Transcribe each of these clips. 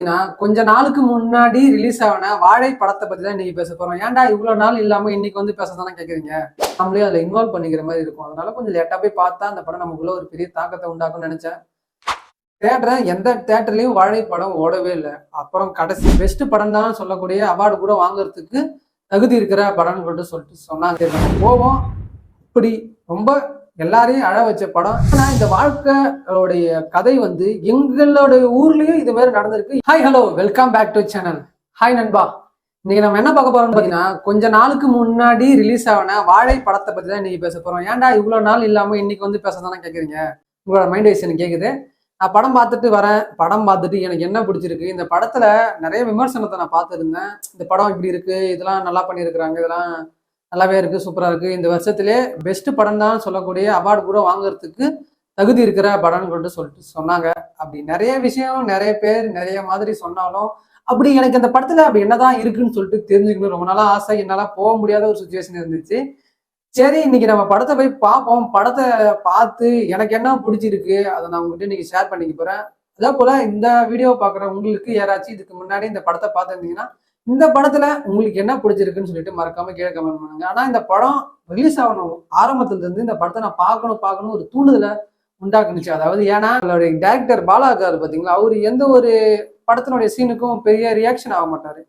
கொஞ்ச நாளுக்கு முன்னாடி ரிலீஸ் ஆன வாழை படத்தை பத்தி தான் இன்னைக்கு பேச போறோம். ஏன்டா இவ்வளவு நாள் இல்லாம இன்னைக்கு வந்து பேசதானே கேக்குறீங்க. நம்மளே அதுல இன்வால்வ் பண்ணிக்கிற மாதிரி இருக்கும். அதனால கொஞ்சம் லேட்டா போய் பார்த்தா அந்த படம் நமக்குள்ள ஒரு பெரிய தாக்கத்தை உண்டாக்கும்னு நினைச்சேன். தேட்டர் எந்த தேட்டர்லயும் வாழை படம் ஓடவே இல்லை. அப்புறம் கடைசி பெஸ்ட் படம் தான் சொல்லக்கூடிய அவார்டு கூட வாங்குறதுக்கு தகுதி இருக்கிற படம்னு சொல்லிட்டு சொன்னாங்க. நம்ம போவோம். இப்படி ரொம்ப எல்லாரையும் அழ வச்ச படம். ஆனா இந்த வாழ்க்கையோடைய கதை வந்து எங்களுடைய ஊர்லயும் இது மாதிரி நடந்திருக்கு. Hi hello welcome back to channel. Hi நண்பா. இன்னைக்கு நம்ம என்ன பார்க்க போறோம்னு பாத்தீங்கன்னா, கொஞ்ச நாளுக்கு முன்னாடி ரிலீஸ் ஆன வாழை படத்தை பத்தி தான் இன்னைக்கு பேச போறோம். ஏன்டா இவ்வளவு நாள் இல்லாம இன்னைக்கு வந்து பேசதானே கேக்குறீங்க. உங்களோட மைண்ட் வைஸ் எனக்கு கேக்குது. நான் படம் பார்த்துட்டு வரேன். படம் பார்த்துட்டு எனக்கு என்ன பிடிச்சிருக்கு, இந்த படத்துல நிறைய விமர்சனத்தை நான் பார்த்துருந்தேன். இந்த படம் இப்படி இருக்கு, இதெல்லாம் நல்லா பண்ணியிருக்கிறாங்க, இதெல்லாம் நல்லாவே இருக்கு, சூப்பரா இருக்கு, இந்த வருஷத்திலே பெஸ்ட் படம் தான் சொல்லக்கூடிய அவார்டு கூட வாங்குறதுக்கு தகுதி இருக்கிற படம்னு சொல்லிட்டு சொன்னாங்க. அப்படி நிறைய விஷயம் நிறைய பேர் நிறைய மாதிரி சொன்னாலும் அப்படி எனக்கு அந்த படத்துல அப்படி என்னதான் இருக்குன்னு சொல்லிட்டு தெரிஞ்சுக்கணும் ரொம்ப நாளா ஆசை. என்னால போக முடியாத ஒரு சுச்சுவேஷன் இருந்துச்சு. சரி, இன்னைக்கு நம்ம படத்தை போய் பார்ப்போம். படத்தை பார்த்து எனக்கு என்ன பிடிச்சிருக்கு அதை நான் உங்ககிட்ட இன்னைக்கு ஷேர் பண்ணிக்க போறேன். அதே போல இந்த வீடியோ பாக்குற உங்களுக்கு யாராச்சும் இதுக்கு முன்னாடி இந்த படத்தை பார்த்துருந்தீங்கன்னா இந்த படத்துல உங்களுக்கு என்ன பிடிச்சிருக்குன்னு சொல்லிட்டு மறக்காம கீழே கமெண்ட் பண்ணுங்க. ஆனா இந்த படம் ரிலீஸ் ஆகணும் ஆரம்பத்துல இருந்து இந்த படத்தை நான் பார்க்கணும் ஒரு தூண்டுதலை உண்டாக்குனுச்சு. அதாவது ஏன்னா அவருடைய டைரக்டர் பாலா இருக்காரு பாத்தீங்களா, அவரு எந்த ஒரு படத்தினுடைய சீனுக்கும் பெரிய ரியாக்ஷன் ஆக மாட்டாரு.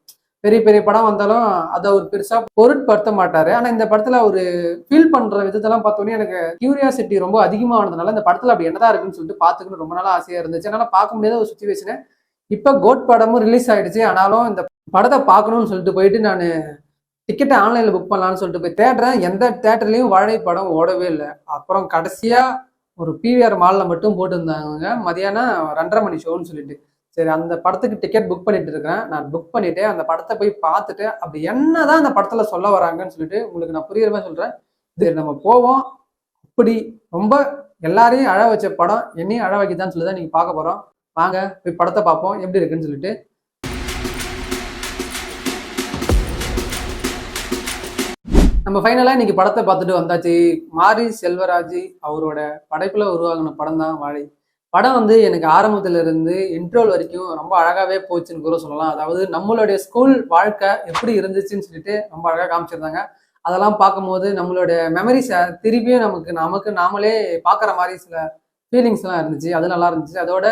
பெரிய பெரிய படம் வந்தாலும் அதை அவர் பெருசா பொருட்படுத்த மாட்டாரு. ஆனா இந்த படத்துல அவரு ஃபீல் பண்ற விதத்தெல்லாம் பார்த்தோன்னே எனக்கு கியூரியாசிட்டி ரொம்ப அதிகமானதுனால இந்த படத்துல அப்படி என்னதான் இருக்குன்னு சொல்லிட்டு பாத்துக்கணும் ரொம்ப நாளா ஆசையா இருந்துச்சு. அதனால பார்க்க முடியாத ஒரு சுச்சுவேஷனு. இப்ப கோட் படமும் ரிலீஸ் ஆயிடுச்சு. ஆனாலும் இந்த படத்தை பார்க்கணும்னு சொல்லிட்டு போயிட்டு நான் டிக்கெட்டை ஆன்லைன்ல புக் பண்ணலான்னு சொல்லிட்டு போய் தேட்டரேன். எந்த தேட்டர்லயும் வாழை படம் ஓடவே இல்லை. அப்புறம் கடைசியா ஒரு பிவிஆர் மால்ல மட்டும் போட்டுருந்தாங்க மதியானம் 2:30 மணி ஷோன்னு சொல்லிட்டு. சரி, அந்த படத்துக்கு டிக்கெட் புக் பண்ணிட்டு இருக்கிறேன். நான் புக் பண்ணிட்டு அந்த படத்தை போய் பார்த்துட்டு அப்படி என்னதான் அந்த படத்துல சொல்ல வராங்கன்னு சொல்லிட்டு உங்களுக்கு நான் புரியுற மாதிரி சொல்றேன். சரி, நம்ம போவோம். இப்படி ரொம்ப எல்லாரையும் அழ வச்ச படம் என்னையும் அழ வைக்கதான்னு சொல்லிதான் நீங்க பார்க்க போறோம். வாங்க போய் படத்தை பார்ப்போம் எப்படி இருக்குன்னு சொல்லிட்டு. நம்ம ஃபைனலா இன்னைக்கு படத்தை பார்த்துட்டு வந்தாச்சு. மாரி செல்வராஜ் அவரோட படைப்புல உருவாகின படம் தான் வாழை. படம் வந்து எனக்கு ஆரம்பத்துல இருந்து இன்ட்ரோல் வரைக்கும் ரொம்ப அழகாவே போச்சுன்னு கூட சொல்லலாம். அதாவது நம்மளுடைய ஸ்கூல் வாழ்க்கை எப்படி இருந்துச்சுன்னு சொல்லிட்டு ரொம்ப அழகா காமிச்சிருந்தாங்க. அதெல்லாம் பார்க்கும்போது நம்மளுடைய மெமரிஸை திருப்பியும் நமக்கு நாமளே பார்க்குற மாதிரி சில ஃபீலிங்ஸ் எல்லாம் இருந்துச்சு. அது நல்லா இருந்துச்சு. அதோட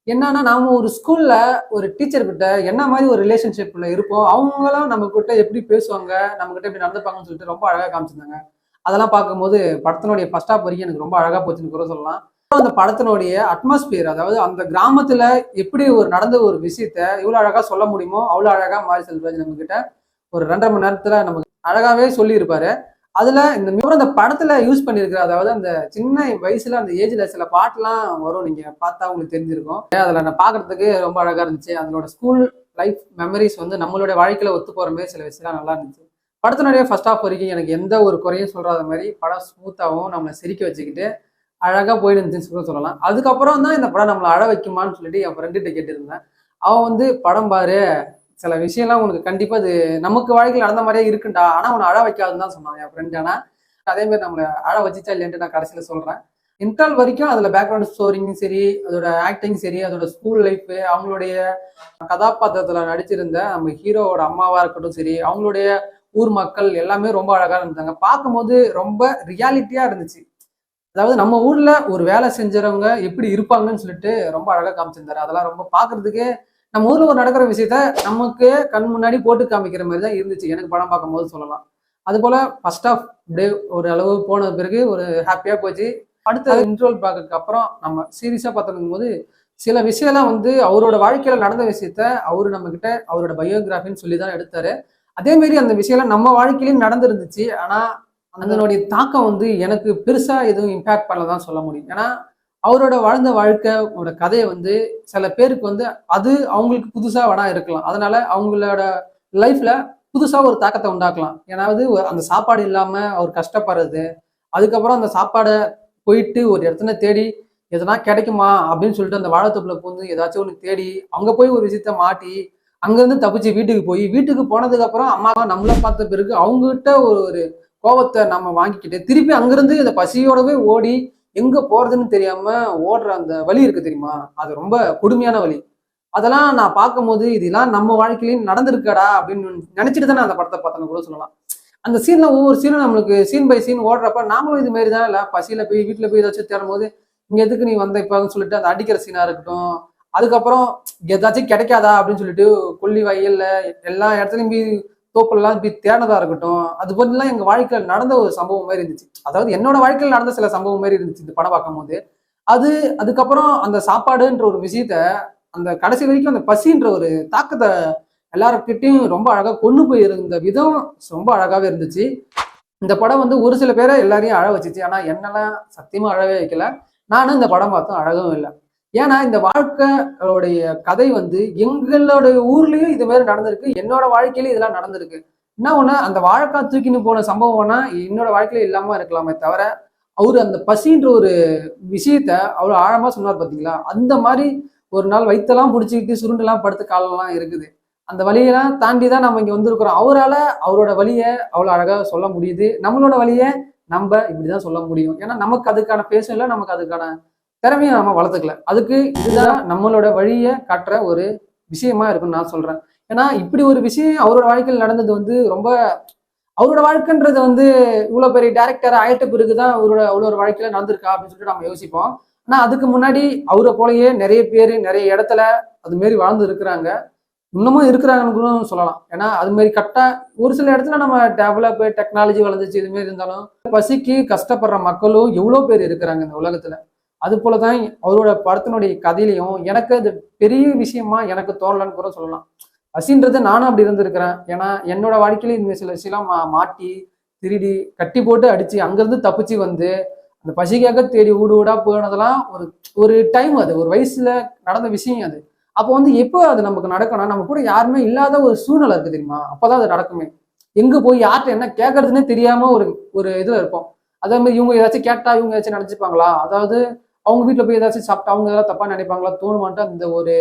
என்னன்னா, நாம ஒரு ஸ்கூல்ல ஒரு டீச்சர் கிட்ட என்ன மாதிரி ஒரு ரிலேஷன்ஷிப்ல இருப்போம், அவங்களும் நம்ம கிட்ட எப்படி பேசுவாங்க, நம்ம கிட்ட எப்படி நடந்துப்பாங்கன்னு சொல்லிட்டு ரொம்ப அழகா காமிச்சிருந்தாங்க. அதெல்லாம் பார்க்கும்போது படத்தினுடைய ஃபர்ஸ்ட் ஹாஃப் வரைக்கும் எனக்கு ரொம்ப அழகா போச்சுன்னு கூட சொல்லலாம். அந்த படத்தினுடைய அட்மாஸ்பியர், அதாவது அந்த கிராமத்துல எப்படி ஒரு நடந்த ஒரு விஷயத்த இவ்வளவு அழகா சொல்ல முடியுமோ அவ்வளவு அழகா மாரி செல்வராஜ் நம்ம கிட்ட ஒரு 2:30 மணி நேரத்துல நமக்கு அழகாவே சொல்லி இருப்பாரு. அதுல இந்த படத்துல யூஸ் பண்ணிருக்கிற, அதாவது அந்த சின்ன வயசுல அந்த ஏஜ்ல சில பாட்டுலாம் வரும், நீங்க பார்த்தா உங்களுக்கு தெரிஞ்சிருக்கும். அதுல நான் பாக்குறதுக்கு ரொம்ப அழகா இருந்துச்சு. அதனோட ஸ்கூல் லைஃப் மெமரிஸ் வந்து நம்மளுடைய வாழ்க்கையில ஒத்து போற மாதிரி சில விஷயம் நல்லா இருந்துச்சு. படத்தினுடைய ஃபர்ஸ்ட் ஹாஃப் வரைக்கும் எனக்கு எந்த ஒரு குறையும் சொல்றாத மாதிரி படம் ஸ்மூத்தாகவும் நம்மளை சிரிக்க வச்சுக்கிட்டு அழகா போயிட்டு இருந்துச்சுன்னு சொல்லலாம். அதுக்கப்புறம் தான் இந்த படம் நம்மளை அழ வைக்குமான்னு சொல்லிட்டு என் ஃப்ரெண்டுகிட்ட கேட்டிருந்தேன். அவன் வந்து படம் பாரு, சில விஷயம்லாம் உனக்கு கண்டிப்பா அது நமக்கு வாழ்க்கையில் நடந்த மாதிரியே இருக்குண்டா, ஆனா உன்னை அழ வைக்காதுன்னு தான் சொன்னான் என் ஃப்ரெண்ட். ஆனா அதே மாதிரி நம்மளை அழ வச்சுச்சா இல்லைன்ட்டு நான் கடைசியில சொல்றேன். இன்டர்வல் வரைக்கும் அதுல பேக்ரவுண்ட் ஸ்டோரிங்கும் சரி, அதோட ஆக்டிங் சரி, அதோட ஸ்கூல் லைஃப், அவங்களுடைய கதாபாத்திரத்துல நடிச்சிருந்த நம்ம ஹீரோவோட அம்மாவா இருக்கட்டும் சரி, அவங்களுடைய ஊர் மக்கள் எல்லாமே ரொம்ப அழகா இருந்தாங்க. பார்க்கும்போது ரொம்ப ரியாலிட்டியா இருந்துச்சு. அதாவது நம்ம ஊர்ல ஒரு வேலை செஞ்சவங்க எப்படி இருப்பாங்கன்னு சொல்லிட்டு ரொம்ப அழகா காமிச்சிருந்தாரு. அதெல்லாம் ரொம்ப பாக்குறதுக்கு நம்ம ஊர்ல ஒரு நடக்கிற விஷயத்த நமக்கு கண் முன்னாடி போட்டு காமிக்கிற மாதிரி தான் இருந்துச்சு எனக்கு படம் பார்க்கும்போது சொல்லலாம். அது போல ஃபர்ஸ்ட் ஆஃப் அப்படியே ஒரு அளவு போன பிறகு ஒரு ஹாப்பியா போச்சு. அடுத்த இன்ட்ரோல் பார்க்கறதுக்கு அப்புறம் நம்ம சீரியஸா பார்த்துருக்கும் போது சில விஷயம்லாம் வந்து அவரோட வாழ்க்கையில நடந்த விஷயத்த அவரு நம்ம கிட்ட அவரோட பயோகிராஃபின்னு சொல்லி தான் எடுத்தாரு. அதே மாதிரி அந்த விஷயம்லாம் நம்ம வாழ்க்கையிலும் நடந்துருந்துச்சு. ஆனா அதனுடைய தாக்கம் வந்து எனக்கு பெருசா எதுவும் இம்பாக்ட் பண்ணலதான் சொல்ல முடியும். ஏன்னா அவரோட வாழ்ந்த வாழ்க்கையோட கதையை வந்து சில பேருக்கு வந்து அது அவங்களுக்கு புதுசா வேணா இருக்கலாம். அதனால அவங்களோட லைஃப்ல புதுசா ஒரு தாக்கத்தை உண்டாக்கலாம். ஏன்னாவது அந்த சாப்பாடு இல்லாம அவர் கஷ்டப்படுறது, அதுக்கப்புறம் அந்த சாப்பாடை போயிட்டு ஒரு இடத்துல தேடி எதனா கிடைக்குமா அப்படின்னு சொல்லிட்டு அந்த வாழைத்தோப்புல பூந்து ஏதாச்சும் ஒன்று தேடி அங்க போய் ஒரு விஷயத்த மாட்டி அங்கிருந்து தப்பிச்சு வீட்டுக்கு போனதுக்கு அப்புறம் அம்மா நம்மள பார்த்த பிறகு அவங்ககிட்ட ஒரு கோபத்தை நம்ம வாங்கிக்கிட்டு திருப்பி அங்கிருந்து இந்த பசியோடவே ஓடி எங்க போறதுன்னு தெரியாம ஓடுற அந்த வலி இருக்கு தெரியுமா, அது ரொம்ப கொடுமையான வலி. அதெல்லாம் நான் பார்க்கும்போது இதெல்லாம் நம்ம வாழ்க்கையிலையும் நடந்திருக்கடா அப்படின்னு நினைச்சிட்டு தான் நான் அந்த படத்தை பார்த்தேன்னு கூட சொல்லலாம். அந்த சீன்ல ஒவ்வொரு சீனும் நம்மளுக்கு சீன் பை சீன் ஓடுறப்ப நாமளும் இது மாதிரி தான் இல்ல பசியில போய் வீட்டுல போய் ஏதாச்சும் தேடும் போது இங்க எதுக்கு நீ வந்த இப்ப சொல்லிட்டு அந்த அடிக்கிற சீனா இருக்கட்டும், அதுக்கப்புறம் ஏதாச்சும் கிடைக்காதா அப்படின்னு சொல்லிட்டு கொல்லி வயல்ல எல்லா இடத்துலயும் போய் தோப்புலாம் போய் தேனதா இருக்கட்டும், அது போலாம் எங்க வாழ்க்கையில நடந்த ஒரு சம்பவம் மாதிரி இருந்துச்சு. அதாவது என்னோட வாழ்க்கையில் நடந்த சில சம்பவம் மாதிரி இருந்துச்சு இந்த படம் பார்க்கும் போது. அது அதுக்கப்புறம் அந்த சாப்பாடுன்ற ஒரு விஷயத்த அந்த கடைசி வரைக்கும் அந்த பசின்ற ஒரு தாக்கத்தை எல்லாருக்கிட்டையும் ரொம்ப அழகா கொண்டு போய் இருந்த விதம் ரொம்ப அழகாவே இருந்துச்சு. இந்த படம் வந்து ஒரு சில பேரை எல்லாரையும் அழ வச்சுச்சு. ஆனா என்னெல்லாம் சத்தியமா அழவே வைக்கல. நானும் இந்த படம் பார்த்தும் அழகவும் இல்லை. ஏன்னா இந்த வாழ்க்கையோடைய கதை வந்து எங்களுடைய ஊர்லயும் இது மாதிரி நடந்திருக்கு, என்னோட வாழ்க்கையில இதெல்லாம் நடந்திருக்கு. என்ன ஒண்ணு அந்த வாழைக்காய் தூக்கின்னு போன சம்பவம்னா என்னோட வாழ்க்கையில இல்லாம இருக்கலாமே தவிர, அவரு அந்த பசின்ற ஒரு விஷயத்த அவ்வளவு ஆழமா சொன்னார் பாத்தீங்களா, அந்த மாதிரி ஒரு நாள் வயித்தெல்லாம் பிடிச்சிக்கிட்டு சுருண்டெல்லாம் படுத்து காலெல்லாம் இருக்குது. அந்த வழியெல்லாம் தாண்டி தான் நம்ம இங்க வந்திருக்கிறோம். அவரால அவரோட வழியை அவ்வளவு அழகா சொல்ல முடியுது. நம்மளோட வழியை நம்ம இப்படிதான் சொல்ல முடியும். ஏன்னா நமக்கு அதுக்கான பேசும் இல்லை, நமக்கு அதுக்கான திறமையை நம்ம வளர்த்துக்கல. அதுக்கு இதுதான் நம்மளோட வழியை காட்டுற ஒரு விஷயமா இருக்குன்னு நான் சொல்றேன். ஏன்னா இப்படி ஒரு விஷயம் அவரோட வாழ்க்கையில் நடந்தது வந்து ரொம்ப அவரோட வாழ்க்கைன்றது வந்து இவ்வளவு பெரிய டேரக்டர் ஆயிட்ட பிறகுதான் அவரோட அவ்வளோ வாழ்க்கையில நடந்திருக்கா அப்படின்னு சொல்லிட்டு நம்ம யோசிப்போம். ஆனா அதுக்கு முன்னாடி அவரை போலயே நிறைய பேர் நிறைய இடத்துல அது மாரி வாழ்ந்து இருக்கிறாங்க, இன்னமும் இருக்கிறாங்கன்னு சொல்லலாம். ஏன்னா அது மாதிரி கரெக்டா ஒரு சில இடத்துல நம்ம டெவலப் டெக்னாலஜி வளர்ந்துச்சு இது மாதிரி இருந்தாலும் பசிக்கு கஷ்டப்படுற மக்களும் எவ்வளவு பேர் இருக்கிறாங்க இந்த உலகத்துல. அது போலதான் அவரோட படத்தினுடைய கதையிலையும் எனக்கு அது பெரிய விஷயமா எனக்கு தோணலன்னு கூட சொல்லலாம். பசின்றது நானும் அப்படி இருந்திருக்கிறேன். ஏன்னா என்னோட வாழ்க்கையில இந்த சில விஷயம் மாட்டி திருடி கட்டி போட்டு அடிச்சு அங்கிருந்து தப்பிச்சு வந்து அந்த பசிக்காக தேடி ஊடு ஊடா போனதெல்லாம் ஒரு ஒரு டைம், அது ஒரு வயசுல நடந்த விஷயம் அது. அப்போ வந்து எப்போ அது நமக்கு நடக்கணும், நம்ம கூட யாருமே இல்லாத ஒரு சூழ்நிலை இருக்கு தெரியுமா, அப்பதான் அது நடக்குமே. எங்க போய் யார்கிட்ட என்ன கேட்கறதுன்னே தெரியாம ஒரு ஒரு இதுல இருப்போம். அதே மாதிரி இவங்க ஏதாச்சும் கேட்டா இவங்க ஏதாச்சும் நினைச்சுப்பாங்களா, அதாவது அவங்க வீட்டுல போய் ஏதாச்சும் சாப்பிட்டா அவங்க ஏதாவது தப்பா நினைப்பாங்களா தோணுமான்ட்டு அந்த ஒரு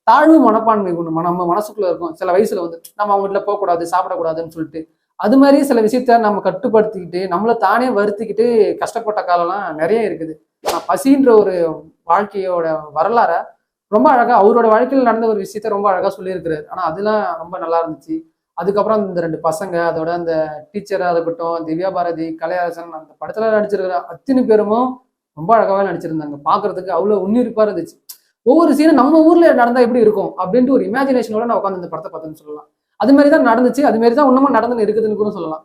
தாழ்வு மனப்பான்மை கொண்டு நம்ம மனசுக்குள்ள இருக்கும். சில வயசுல வந்து நம்ம அவங்க வீட்டுல போகக்கூடாது சாப்பிடக்கூடாதுன்னு சொல்லிட்டு அது மாதிரி சில விஷயத்த நம்ம கட்டுப்படுத்திக்கிட்டு நம்மளை தானே வருத்திக்கிட்டு கஷ்டப்பட்ட காலம்லாம் நிறைய இருக்குது. பசின்ற ஒரு வாழ்க்கையோட வரலாற ரொம்ப அழகா அவரோட வாழ்க்கையில் நடந்த ஒரு விஷயத்த ரொம்ப அழகா சொல்லியிருக்கிறாரு. ஆனா அதெல்லாம் ரொம்ப நல்லா இருந்துச்சு. அதுக்கப்புறம் இந்த 2 பசங்க அதோட அந்த டீச்சரா இருக்கட்டும், திவ்யா பாரதி, கலையரசன் அந்த படத்துல நடிச்சிருக்கிற அத்தனை பேரும் ரொம்ப அழகாவே நடிச்சிருந்தாங்க. பாக்குறதுக்கு அவ்வளவு உன்னிருப்பா இருந்துச்சு. ஒவ்வொரு சீனும் நம்ம ஊர்ல நடந்தா எப்படி இருக்கும் அப்படின்ட்டு ஒரு இமேஜினேஷனோட நான் உட்காந்து இந்த படத்தை பார்த்தேன்னு சொல்லலாம். அது மாதிரிதான் நடந்துச்சு, அது மாதிரிதான் இன்னமும் நடந்துன்னு இருக்குதுன்னு கூட சொல்லலாம்.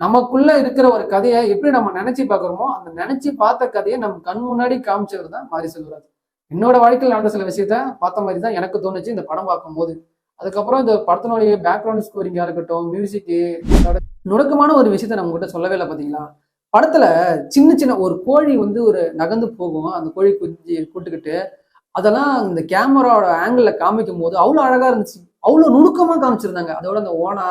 நமக்குள்ள இருக்கிற ஒரு கதையை எப்படி நம்ம நினைச்சு பாக்குறோமோ அந்த நினைச்சு பார்த்த கதையை நம்ம கண் முன்னாடி காமிச்சவர் தான் மாரி செல்வராஜ். என்னோட வாழ்க்கையில் நடந்த சில விஷயத்த பார்த்த மாதிரி தான் எனக்கு தோணுச்சு இந்த படம் பார்க்கும்போது. அதுக்கப்புறம் இந்த படத்தினுடைய பேக்ரவுண்ட் ஸ்கோரிங்கா இருக்கட்டும், மியூசிக்கு, அதோட நுணுக்கமான ஒரு விஷயத்த நம்ம கிட்ட சொல்லவே இல்லை பாத்தீங்களா. படத்துல சின்ன சின்ன ஒரு கோழி வந்து ஒரு நகர்ந்து போகும், அந்த கோழி குஞ்சு கூட்டுக்கிட்டு அதெல்லாம் இந்த கேமராவோட ஆங்கிள் காமிக்கும் போது அவ்வளவு அழகா இருந்துச்சு. அவ்வளவு நுணுக்கமா காமிச்சிருந்தாங்க. அதோட அந்த ஓனா,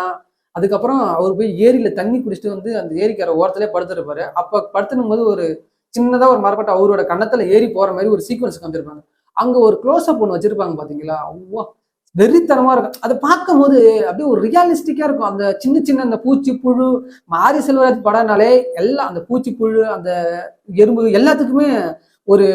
அதுக்கப்புறம் அவர் போய் ஏரியில தண்ணி குடிச்சிட்டு வந்து அந்த ஏரிக்கரை ஓரத்திலே படுத்துருப்பாரு. அப்ப படுத்துனும் போது ஒரு சின்னதா ஒரு மரப்பட்ட அவரோட கன்னத்துல ஏறி போற மாதிரி ஒரு சீக்வன்ஸ் காமிச்சிருப்பாங்க. அங்க ஒரு க்ளோஸ் அப் ஒன்று வச்சிருப்பாங்க பாத்தீங்களா, அவ்வா வெறித்தனமா இருக்கும். அதை பார்க்கும் போது அப்படியே ஒரு ரியாலிஸ்டிக்கா இருக்கும். அந்த சின்ன சின்ன அந்த பூச்சி புழு, மாரி செல்வராஜ் படம்னாலே எல்லாம் அந்த பூச்சி புழு அந்த எறும்பு எல்லாத்துக்குமே ஒரு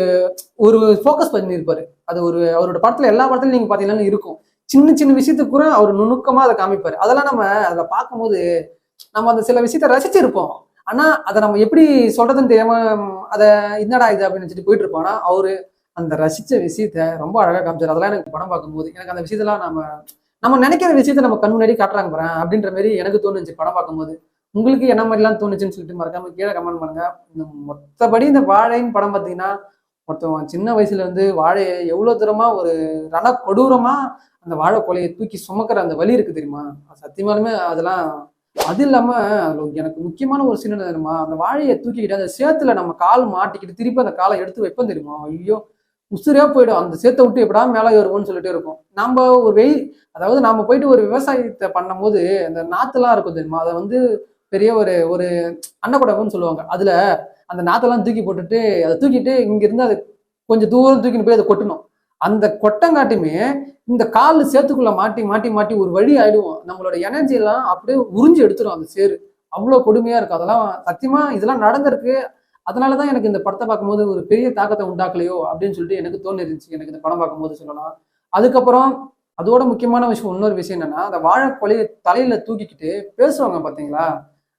ஒரு ஃபோக்கஸ் பண்ணியிருப்பாரு. அது ஒரு அவரோட படத்துல எல்லா படத்துலயும் நீங்க பாத்தீங்கன்னா இருக்கும். சின்ன சின்ன விஷயத்துக்கு கூட அவர் நுணுக்கமா அதை காமிப்பாரு. அதெல்லாம் நம்ம அதை பார்க்கும்போது நம்ம அந்த சில விஷயத்த ரசிச்சிருப்போம். ஆனா அதை நம்ம எப்படி சொல்றதுன்னு தெரியாம அதை என்னடா இது அப்படின்னு நினைச்சிட்டு போயிட்டு இருப்போம். ஆனா அவரு அந்த ரசிச்ச விஷயத்த ரொம்ப அழகா காமிச்சாரு. அதெல்லாம் எனக்கு படம் பார்க்கும்போது எனக்கு அந்த விஷயத்தெல்லாம் நம்ம நம்ம நினைக்கிற விஷயத்த நம்ம கண் முன்னாடி காட்டுறாங்க பாரு அப்படின்ற மாதிரி எனக்கு தோணுச்சு படம் பார்க்கும்போது. உங்களுக்கு என்ன மாதிரிலாம் தோணுச்சுன்னு சொல்லிட்டு மறக்காம கீழே கமெண்ட் பண்ணுங்க. மொத்தபடி இந்த வாழைன்னு படம் பார்த்தீங்கன்னா ஒருத்தவன் சின்ன வயசுல இருந்து வாழையை எவ்வளவு தூரமா ஒரு ரண கொடூரமா அந்த வாழை கொலையை தூக்கி சுமக்கிற அந்த வலி இருக்கு தெரியுமா, சத்தியமாலுமே அதெல்லாம். அது இல்லாம எனக்கு முக்கியமான ஒரு சீன் தெரியுமா, அந்த வாழையை தூக்கிக்கிட்டு அந்த சேத்துல நம்ம கால் மாட்டிக்கிட்டு திருப்பி அந்த காலை எடுத்து வைப்போம் தெரியுமா, ஐயோ உசுரையா போயிடும். அந்த சேத்தை விட்டு எப்படா மேலே வருவோம்னு சொல்லிட்டு இருக்கும். நம்ம ஒரு அதாவது நாம போயிட்டு ஒரு விவசாயத்தை பண்ணும் போது அந்த நாத்தெல்லாம் இருக்கும் தெரியுமா, அதை வந்து பெரிய ஒரு ஒரு அன்னக்கூடன்னு சொல்லுவாங்க. அதுல அந்த நாத்தெல்லாம் தூக்கி போட்டுட்டு அதை தூக்கிட்டு இங்க இருந்து அதை கொஞ்சம் தூரம் தூக்கிட்டு போய் அதை கொட்டணும். அந்த கொட்டங்காட்டுமே இந்த கால் சேத்துக்குள்ள மாட்டி மாட்டி மாட்டி ஒரு வழி ஆயிடுவோம். நம்மளோட எனர்ஜி எல்லாம் அப்படியே உறிஞ்சு எடுத்துரும் அந்த சேரு. அவ்வளவு கொடுமையா இருக்கும். அதெல்லாம் சத்தியமா இதெல்லாம் நடந்திருக்கு. அதனாலதான் எனக்கு இந்த படத்தை பார்க்கும்போது ஒரு பெரிய தாக்கத்தை உண்டாக்கலையோ அப்படின்னு சொல்லிட்டு எனக்கு தோணு இருந்துச்சு எனக்கு இந்த படம் பார்க்கும்போது சொல்லலாம். அதுக்கப்புறம் அதோட முக்கியமான விஷயம் இன்னொரு விஷயம் என்னன்னா, அந்த வாழை கொலையை தலையில தூக்கிக்கிட்டு பேசுவாங்க பாத்தீங்களா?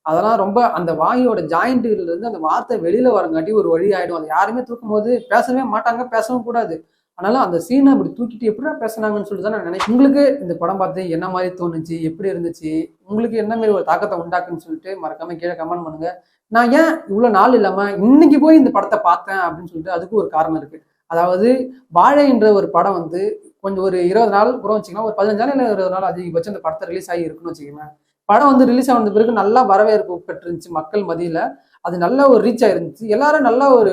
அதெல்லாம் ரொம்ப அந்த வாயோட ஜாயிண்ட்ல இருந்து அந்த வார்த்தை வெளியில வரங்காட்டி ஒரு வழி ஆயிடும். அது யாருமே தூக்கும்போது பேசவே மாட்டாங்க, பேசவும் கூடாது. அதனால அந்த சீனை அப்படி தூக்கிட்டு எப்படிடா பேசுனாங்கன்னு சொல்லிட்டு தான் நான் நினைக்கிறேன். உங்களுக்கு இந்த படம் பார்த்து என்ன மாதிரி தோணுச்சு? எப்படி இருந்துச்சு? உங்களுக்கு என்ன மாதிரி ஒரு தாக்கத்தை உண்டாக்குன்னு சொல்லிட்டு மறக்காம கீழே கமெண்ட் பண்ணுங்க. நான் ஏன் இவ்வளவு நாள் இல்லாம இன்னைக்கு போய் இந்த படத்தை பார்த்தேன் அப்படின்னு சொல்லிட்டு அதுக்கும் ஒரு காரணம் இருக்கு. அதாவது வாழைன்ற ஒரு படம் வந்து கொஞ்சம் ஒரு 20 நாள் கூட வச்சுக்கலாம், ஒரு 15 நாள் இல்லை 20 நாள் அதிகபட்சம் இந்த படத்தை ரிலீஸ் ஆகி இருக்குன்னு வச்சுக்கோங்களேன். படம் வந்து ரிலீஸ் ஆன பிறகு நல்லா வரவேற்பு பெற்றிருந்துச்சு மக்கள் மத்தியில. அது நல்ல ஒரு ரீச் ஆயிருந்துச்சு. எல்லாரும் நல்ல ஒரு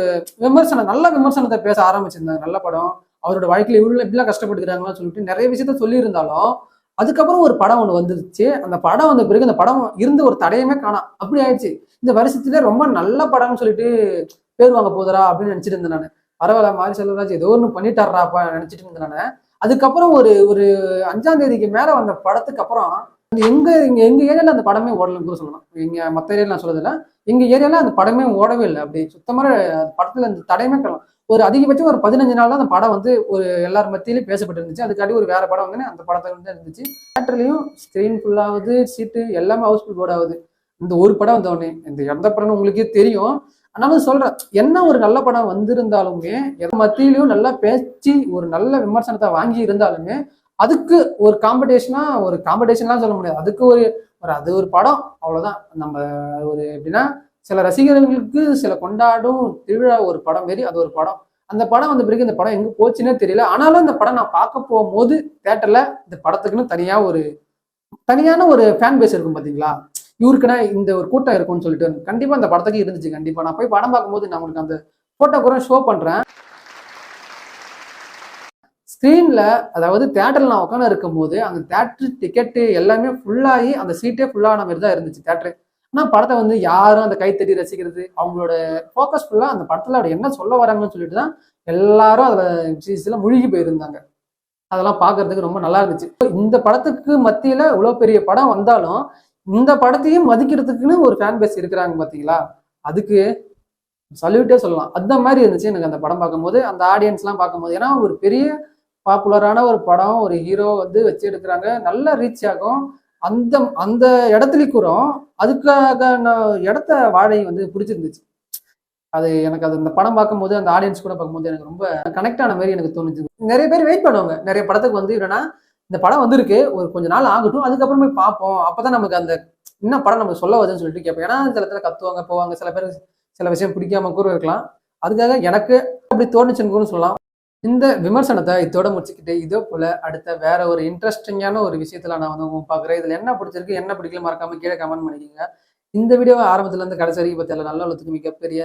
நல்ல விமர்சனத்தை பேச ஆரம்பிச்சிருந்தாங்க. நல்ல படம், அவரோட வாழ்க்கையில இவ்வளவு இப்படிலாம் கஷ்டப்பட்டுக்கிறாங்கன்னு சொல்லிட்டு நிறைய விஷயத்த சொல்லியிருந்தாலும், அதுக்கப்புறம் ஒரு படம் ஒண்ணு வந்துருச்சு. அந்த படம் வந்த பிறகு அந்த படம் இருந்து ஒரு தடையமே காணோம். அப்படி ஆயிடுச்சு. இந்த வருஷத்துல ரொம்ப நல்ல படம்னு சொல்லிட்டு பேர் வாங்க போதரா அப்படின்னு நினைச்சிட்டு இருந்தேன் நானு. பரவாயில்ல, மாரி செல்வராஜ் ஏதோ ஒண்ணு பண்ணிட்டாராப்பா நினைச்சிட்டு இருந்தேன் நானு. அதுக்கப்புறம் ஒரு ஒரு 5ஆம் தேதிக்கு மேல வந்த படத்துக்கு அப்புறம் எங்க ஏரியால அந்த படமே ஓடலன்னு கூட சொல்லலாம். எங்க மத்த ஏரியால நான் சொல்றதில்ல. எங்க ஏரியால அந்த படமே ஓடவே இல்லை. அப்படி சுத்தமான படத்துல அந்த தடையுமே காணோம். ஒரு அதிகபட்சம் ஒரு 15 நாள் தான் அந்த படம் வந்து ஒரு எல்லார் மத்தியிலும் பேசப்பட்டு இருந்துச்சு. அதுக்காண்டி ஒரு வேற படம் வந்து அந்த படத்துல வந்து இருந்துச்சு. தியேட்டர்லயும் ஸ்கிரீன் ஃபுல் ஆகுது, சீட்டு எல்லாமே ஹவுஸ்ஃபுல் போர்ட் ஆகுது. இந்த ஒரு படம் வந்த உடனே இந்த எந்த படம்னு உங்களுக்கே தெரியும். ஆனாலும் சொல்றேன், என்ன ஒரு நல்ல படம் வந்திருந்தாலுமே மத்தியிலையும் நல்லா பேச்சு ஒரு நல்ல விமர்சனத்தை வாங்கி இருந்தாலுமே அதுக்கு ஒரு காம்படிஷன்லாம் சொல்ல முடியாது. அதுக்கு ஒரு அது ஒரு படம் அவ்வளவுதான். நம்ம ஒரு எப்படின்னா சில ரசிகர்களுக்கு சில கொண்டாடும் திருவிழா ஒரு படம் மாரி அது ஒரு படம். அந்த படம் வந்த பிறகு இந்த படம் எங்க போச்சுன்னே தெரியல. ஆனாலும் இந்த படம் நான் பார்க்க போகும்போது தியேட்டர்ல இந்த படத்துக்குன்னு தனியான ஒரு ஃபேன் பேஸ் இருக்கும் பாத்தீங்களா? இவருக்குன்னா இந்த ஒரு கூட்டம் இருக்கும்னு சொல்லிட்டு கண்டிப்பா அந்த படத்துக்கு இருந்துச்சு. கண்டிப்பா நான் போய் படம் பார்க்கும்போது நான் உங்களுக்கு அந்த போட்டோ கூட ஷோ பண்றேன். ஸ்க்ரீன்ல, அதாவது தியேட்டர்ல நான் உட்காந்து இருக்கும்போது அந்த தியேட்டர் டிக்கெட்டு எல்லாமே ஃபுல்லாகி அந்த சீட்டே ஃபுல்லான மாதிரி தான் இருந்துச்சு தியேட்டரு. ஆனால் படத்தை வந்து யாரும் அந்த கைத்தட்டி ரசிக்கிறது, அவங்களோட ஃபோக்கஸ் ஃபுல்லாக அந்த படத்தில் அப்படி என்ன சொல்ல வராங்கன்னு சொல்லிட்டு தான் எல்லாரும் அதில் முழுகி போயிருந்தாங்க. அதெல்லாம் பார்க்கறதுக்கு ரொம்ப நல்லா இருந்துச்சு. இந்த படத்துக்கு மத்தியில இவ்வளோ பெரிய படம் வந்தாலும் இந்த படத்தையும் மதிக்கிறதுக்குன்னு ஒரு ஃபேன் பேஸ் இருக்கிறாங்க பார்த்தீங்களா? அதுக்கு சல்யூட்டே சொல்லலாம். அந்த மாதிரி இருந்துச்சு எனக்கு அந்த படம் பார்க்கும்போது, அந்த ஆடியன்ஸ்லாம் பார்க்கும்போது. ஏன்னா ஒரு பெரிய பாப்புலரான ஒரு படம், ஒரு ஹீரோ வந்து வச்சு எடுக்கிறாங்க, நல்ல ரீச் ஆகும். அந்த அந்த இடத்துலயும் கூட அதுக்கான இடத்த வாழை வந்து பிடிச்சிருந்துச்சு. அது எனக்கு அது அந்த படம் பார்க்கும்போது அந்த ஆடியன்ஸ் கூட பார்க்கும்போது எனக்கு ரொம்ப கனெக்ட் ஆன மாதிரி எனக்கு தோணுச்சு. நிறைய பேர் வெயிட் பண்ணுவாங்க. நிறைய படத்துக்கு வந்து என்னன்னா இந்த படம் வந்திருக்கு, ஒரு கொஞ்ச நாள் ஆகட்டும், அதுக்கப்புறமே பார்ப்போம், அப்பதான் நமக்கு அந்த என்ன படம் நம்ம சொல்ல வருதுன்னு சொல்லிட்டு கேட்போம். ஏன்னா சில இடத்துல கத்துவாங்க போவாங்க, சில பேர் சில விஷயம் பிடிக்காம கூட இருக்கலாம். அதுக்காக எனக்கு அப்படி தோணுச்சுன்னு கூட சொல்லலாம். இந்த விமர்சனத்தை இதோட முடிச்சுக்கிட்டு இதே போல அடுத்த வேற ஒரு இன்ட்ரெஸ்டிங்கான ஒரு விஷயத்துல நான் வந்து பார்க்குறேன். இதுல என்ன பிடிச்சிருக்கு என்ன பிடிக்கல மறக்காம கீழே கமெண்ட் பண்ணிக்கோங்க. இந்த வீடியோவை ஆரம்பத்துல இருந்து கடைசி வரைக்கும் பத்தியில நல்ல மிகப்பெரிய